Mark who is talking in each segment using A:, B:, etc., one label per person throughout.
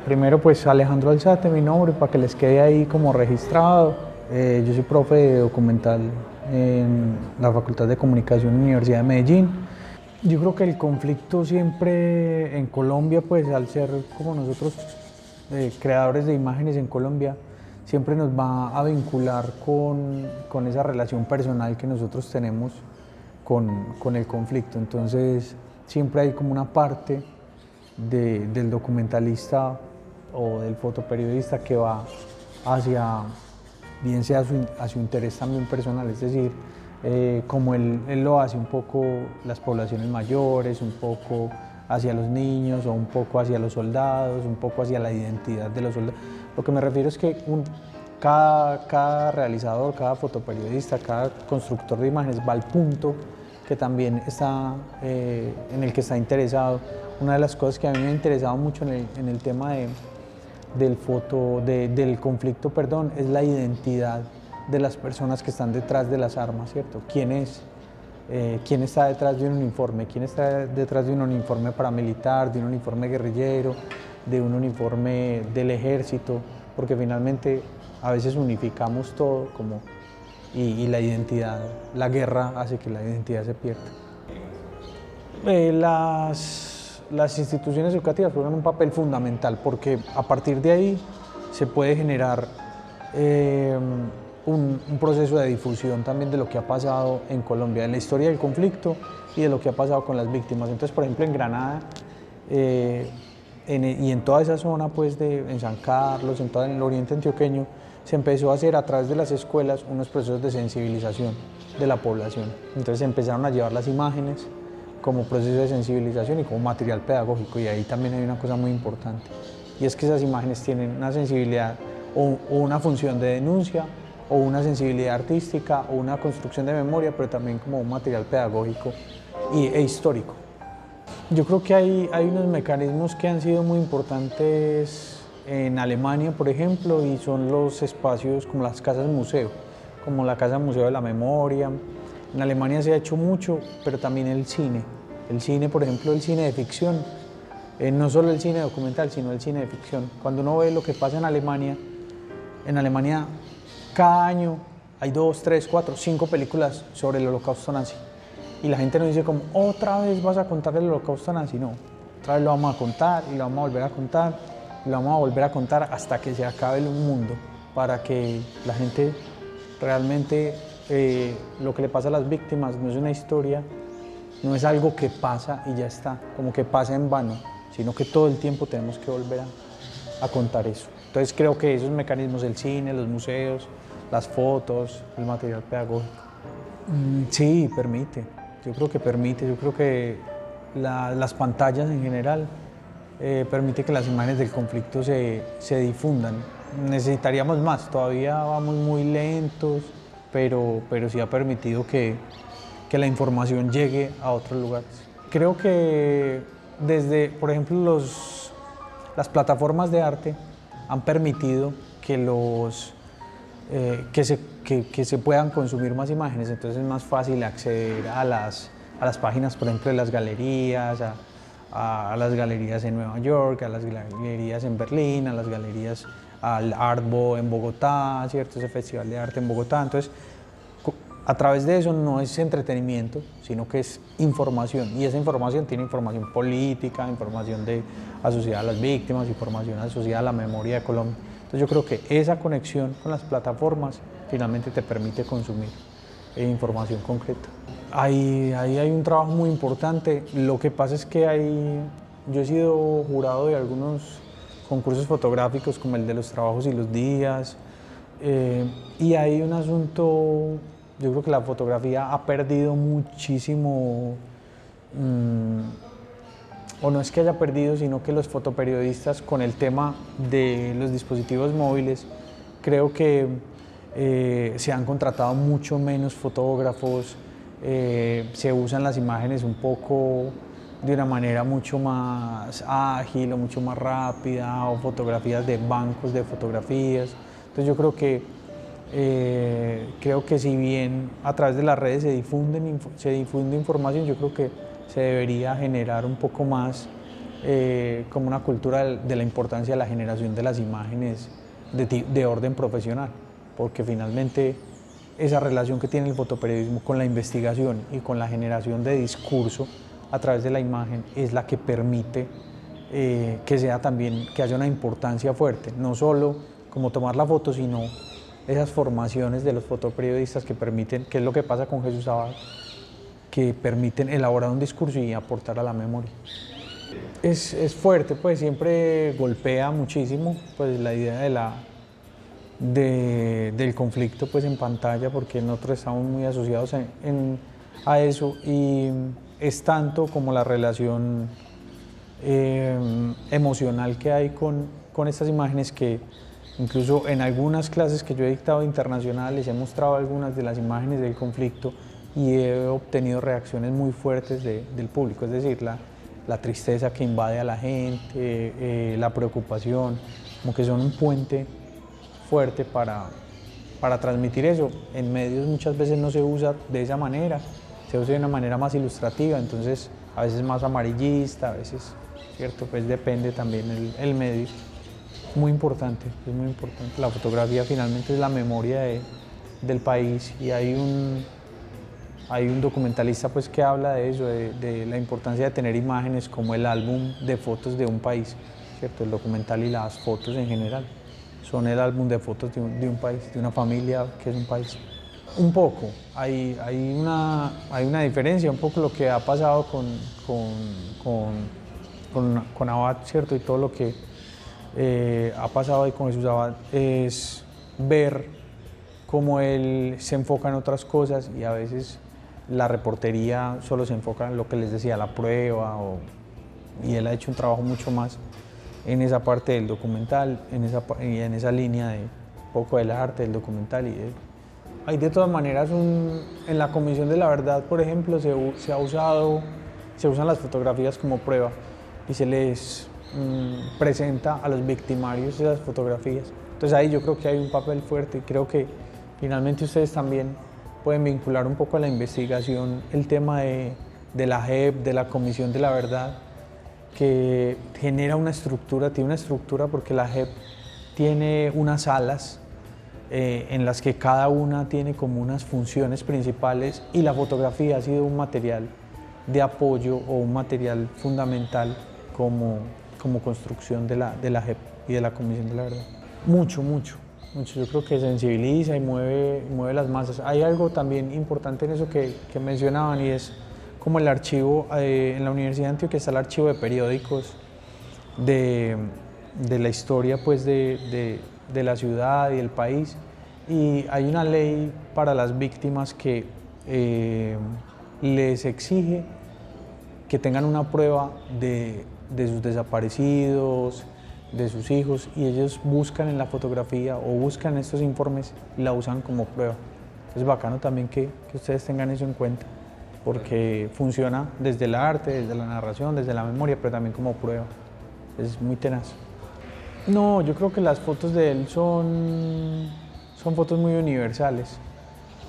A: Primero pues Alejandro Alzate, mi nombre, para que les quede ahí como registrado. Yo soy profe de documental en la Facultad de Comunicación de la Universidad de Medellín. Yo creo que el conflicto siempre en Colombia, pues al ser como nosotros creadores de imágenes en Colombia, siempre nos va a vincular con esa relación personal que nosotros tenemos con el conflicto. Entonces siempre hay como una parte del documentalista o del fotoperiodista que va hacia, bien sea a su interés también personal, es decir, como él lo hace un poco las poblaciones mayores, un poco hacia los niños o un poco hacia los soldados, un poco hacia la identidad de los soldados. Lo que me refiero es que cada realizador, cada fotoperiodista, cada constructor de imágenes va al punto que también está, en el que está interesado. Una de las cosas que a mí me ha interesado mucho en el tema del conflicto, perdón, es la identidad de las personas que están detrás de las armas, ¿cierto? ¿Quién es? ¿Quién está detrás de un uniforme? ¿Quién está detrás de un uniforme paramilitar, de un uniforme guerrillero, de un uniforme del ejército? Porque finalmente a veces unificamos todo y la identidad, la guerra hace que la identidad se pierda. Las instituciones educativas juegan un papel fundamental porque a partir de ahí se puede generar un proceso de difusión también de lo que ha pasado en Colombia, de la historia del conflicto y de lo que ha pasado con las víctimas. Entonces, por ejemplo, en Granada y en toda esa zona, pues, en San Carlos, en todo el oriente antioqueño, se empezó a hacer a través de las escuelas unos procesos de sensibilización de la población. Entonces se empezaron a llevar las imágenes como proceso de sensibilización y como material pedagógico, y ahí también hay una cosa muy importante, y es que esas imágenes tienen una sensibilidad o una función de denuncia o una sensibilidad artística o una construcción de memoria, pero también como un material pedagógico e histórico. Yo creo que hay unos mecanismos que han sido muy importantes en Alemania, por ejemplo, y son los espacios como las casas museo, como la Casa Museo de la Memoria. En Alemania se ha hecho mucho, pero también el cine. El cine, por ejemplo, el cine de ficción, no solo el cine documental, sino el cine de ficción. Cuando uno ve lo que pasa en Alemania cada año hay 2, 3, 4, 5 películas sobre el holocausto nazi. Y la gente nos dice como, ¿otra vez vas a contar el holocausto nazi? No, otra vez lo vamos a contar y lo vamos a volver a contar y lo vamos a volver a contar hasta que se acabe el mundo, para que la gente realmente lo que le pasa a las víctimas no es una historia, no es algo que pasa y ya está, como que pasa en vano, sino que todo el tiempo tenemos que volver a contar eso. Entonces creo que esos mecanismos, el cine, los museos, las fotos, el material pedagógico, sí, permite. Yo creo que permite, yo creo que las pantallas en general permite que las imágenes del conflicto se difundan. Necesitaríamos más, todavía vamos muy lentos, pero sí ha permitido que la información llegue a otros lugares. Creo que desde, por ejemplo, las plataformas de arte han permitido que se puedan consumir más imágenes, entonces es más fácil acceder a las páginas, por ejemplo, de las galerías, a las galerías en Nueva York, a las galerías en Berlín, a las galerías, al Artbo en Bogotá, ¿cierto? Ese festival de arte en Bogotá. Entonces, a través de eso no es entretenimiento, sino que es información, y esa información tiene información política, información asociada a las víctimas, información asociada a la memoria de Colombia. Entonces yo creo que esa conexión con las plataformas finalmente te permite consumir información concreta. Ahí hay un trabajo muy importante. Lo que pasa es que yo he sido jurado de algunos concursos fotográficos como el de los trabajos y los días, y hay un asunto. Yo creo que la fotografía ha perdido muchísimo, o no es que haya perdido, sino que los fotoperiodistas con el tema de los dispositivos móviles, creo que se han contratado mucho menos fotógrafos, se usan las imágenes un poco de una manera mucho más ágil o mucho más rápida, o fotografías de bancos de fotografías. Entonces yo creo que si bien a través de las redes se difunde información, yo creo que se debería generar un poco más como una cultura de la importancia de la generación de las imágenes de orden profesional, porque finalmente esa relación que tiene el fotoperiodismo con la investigación y con la generación de discurso a través de la imagen es la que permite que sea también, que haya una importancia fuerte, no solo como tomar la foto, sino esas formaciones de los fotoperiodistas que permiten, que es lo que pasa con Jesús Abad, que permiten elaborar un discurso y aportar a la memoria. Es fuerte, pues siempre golpea muchísimo pues, la idea del conflicto pues, en pantalla, porque nosotros estamos muy asociados a eso, y es tanto como la relación emocional que hay con estas imágenes, que incluso en algunas clases que yo he dictado internacionales he mostrado algunas de las imágenes del conflicto y he obtenido reacciones muy fuertes del público, es decir, la tristeza que invade a la gente, la preocupación, como que son un puente fuerte para transmitir eso. En medios muchas veces no se usa de esa manera, se usa de una manera más ilustrativa, entonces a veces más amarillista, a veces, ¿cierto? Pues depende también el medio. Muy importante, es muy importante. La fotografía finalmente es la memoria del país, y hay un documentalista pues, que habla de eso, de la importancia de tener imágenes como el álbum de fotos de un país, ¿cierto? El documental y las fotos en general son el álbum de fotos de un país, de una familia que es un país. Un poco, hay una diferencia, un poco lo que ha pasado con Abad, ¿cierto? Y todo lo que ha pasado ahí con Jesús Abad es ver cómo él se enfoca en otras cosas, y a veces la reportería solo se enfoca en lo que les decía, la prueba, y él ha hecho un trabajo mucho más en esa parte del documental, en esa línea de poco del arte, del documental. Hay de todas maneras, en la Comisión de la Verdad, por ejemplo, se usan las fotografías como prueba y se les presenta a los victimarios esas fotografías. Entonces ahí yo creo que hay un papel fuerte, y creo que finalmente ustedes también pueden vincular un poco a la investigación el tema de la JEP, de la Comisión de la Verdad, que genera una estructura, tiene una estructura porque la JEP tiene unas salas en las que cada una tiene como unas funciones principales, y la fotografía ha sido un material de apoyo o un material fundamental como construcción de la JEP y de la Comisión de la Verdad. Mucho. Yo creo que sensibiliza y mueve las masas. Hay algo también importante en eso que mencionaban, y es como el archivo, en la Universidad de Antioquia está el archivo de periódicos de la historia pues, de la ciudad y del país, y hay una ley para las víctimas que les exige que tengan una prueba de sus desaparecidos, de sus hijos, y ellos buscan en la fotografía o buscan estos informes y la usan como prueba. Es bacano también que ustedes tengan eso en cuenta, porque funciona desde el arte, desde la narración, desde la memoria, pero también como prueba. Es muy tenaz. No, yo creo que las fotos de él son fotos muy universales.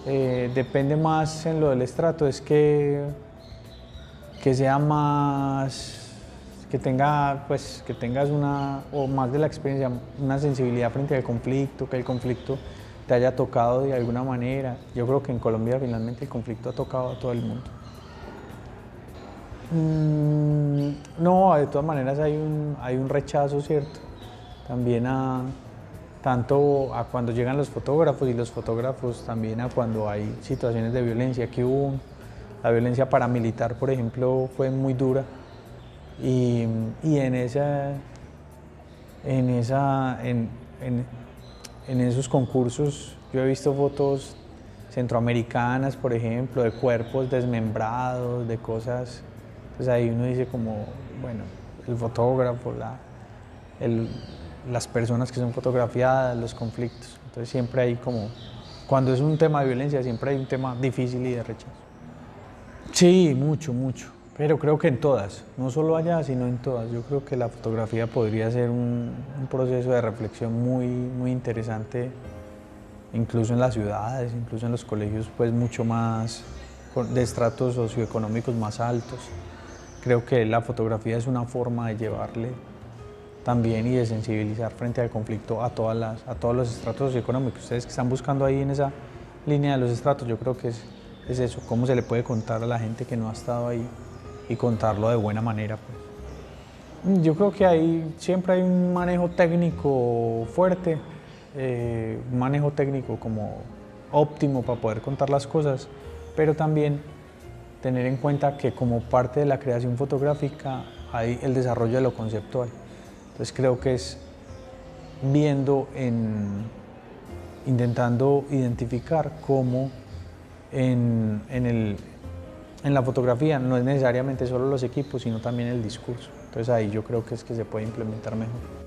A: Depende más en lo del estrato, es que sea más, que tengas o más de la experiencia, una sensibilidad frente al conflicto, que el conflicto te haya tocado de alguna manera. Yo creo que en Colombia finalmente el conflicto ha tocado a todo el mundo. No, de todas maneras hay un rechazo, ¿cierto? También tanto a cuando llegan los fotógrafos, y los fotógrafos también a cuando hay situaciones de violencia que hubo. La violencia paramilitar, por ejemplo, fue muy dura, y en esos concursos yo he visto fotos centroamericanas, por ejemplo, de cuerpos desmembrados, de cosas. Entonces ahí uno dice como, bueno, el fotógrafo, las personas que son fotografiadas, los conflictos. Entonces siempre hay como, cuando es un tema de violencia, siempre hay un tema difícil y de rechazo. Sí, mucho, pero creo que en todas, no solo allá, sino en todas. Yo creo que la fotografía podría ser un proceso de reflexión muy interesante, incluso en las ciudades, incluso en los colegios, pues mucho más de estratos socioeconómicos más altos. creo que la fotografía es una forma de llevarle también y de sensibilizar frente al conflicto a todos los estratos socioeconómicos. Ustedes que están buscando ahí en esa línea de los estratos, yo creo que es eso, cómo se le puede contar a la gente que no ha estado ahí y contarlo de buena manera, pues. Yo creo que siempre hay un manejo técnico fuerte, un manejo técnico como óptimo para poder contar las cosas, pero también tener en cuenta que como parte de la creación fotográfica hay el desarrollo de lo conceptual. Entonces creo que es intentando identificar cómo en la fotografía no es necesariamente solo los equipos, sino también el discurso. Entonces ahí yo creo que es que se puede implementar mejor.